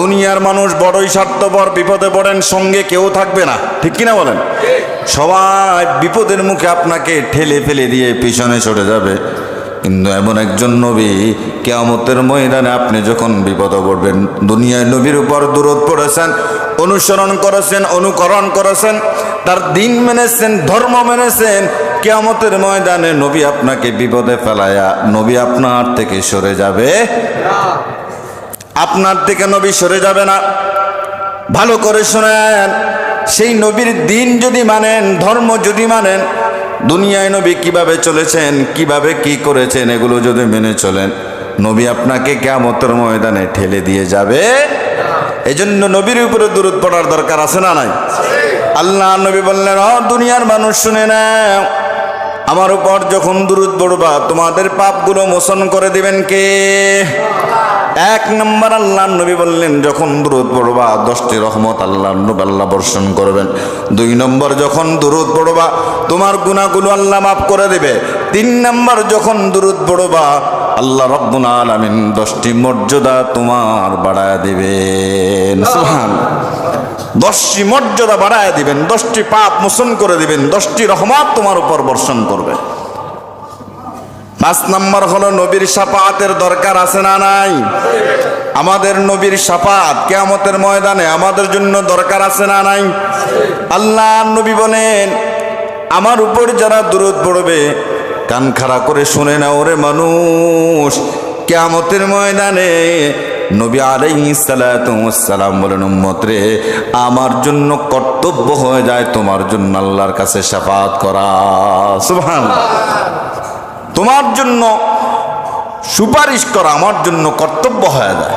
দুনিয়ার মানুষ বড়ই স্বার্থপর, বিপদে পড়েন সঙ্গে কেউ থাকবে না, ঠিক কিনা বলেন? সবাই বিপদের মুখে আপনাকে ঠেলে ফেলে দিয়ে পিছনে সরে যাবে। কিন্তু এমন একজন নবী, কিয়ামতের ময়দানে আপনি যখন বিপদে পড়বেন, দুনিয়ায় নবীর উপর দরুদ পড়েছেন, অনুসরণ করেছেন, অনুকরণ করেছেন, তার দিন মেনেছেন, ধর্ম মেনেছেন, কিয়ামতের ময়দানে নবী আপনাকে বিপদে ফেলায়া নবী আপনার থেকে সরে যাবে, আপনার থেকে নবী সরে যাবে না। ভালো করে শোনেন, সেই নবীর দিন যদি মানেন, ধর্ম যদি মানেন, দুনিয়ায় নবী কিভাবে চলেছেন, কিভাবে কি করেছেন, এগুলো যদি মেনে চলেন, নবী আপনাকে কিয়ামতের ময়দানে ঠেলে দিয়ে যাবে। এজন্য নবীর উপরে দরুদ পড়ার দরকার আছে না নাই? আল্লাহ নবী বললেন, ও দুনিয়ার মানুষ শুনে নাও, আমার উপর যখন দরুদ পড়বা তোমাদের পাপগুলো মোচন করে দিবেন কে? এক নম্বর আল্লাহ নবী বললেন, যখন দরুদ পড়বা 10টি রহমত আল্লাহ বর্ষণ করবেন। 2 নম্বর, যখন দরুদ পড়বা তোমার গুনাহগুলো আল্লাহ মাফ করে দেবে। 3 নম্বর, যখন দরুদ পড়বা আল্লাহ রাব্বুল আলামিন 10টি মর্যাদা তোমার বাড়ায় দিবেন। সুবহানাল্লাহ, 10টি মর্যাদা বাড়ায় দিবেন, 10টি পাপ মোচন করে দিবেন, 10টি রহমত তোমার উপর বর্ষণ করবে। 5 নম্বর হলো নবীর শাফাআতের দরকার আছে না নাই? আমাদের নবীর শাফাআত কিয়ামতের ময়দানে আমাদের জন্য দরকার আছে না নাই? আল্লাহ নবী বলেন, আমার উপর যারা দরুদ পড়বে, কান খাড়া করে শুনে না ওরে মানুষ, কিয়ামতের ময়দানে নবী আলাইহিস সালাতু ওয়াস সালাম বলেন, উম্মত রে, আমার জন্য কর্তব্য হয়ে যায় তোমার জন্য আল্লাহর কাছে শাফাআত করা। সুবহানাল্লাহ, তোমার জন্য সুপারিশ করা আমার জন্য কর্তব্য হয়ে যায়।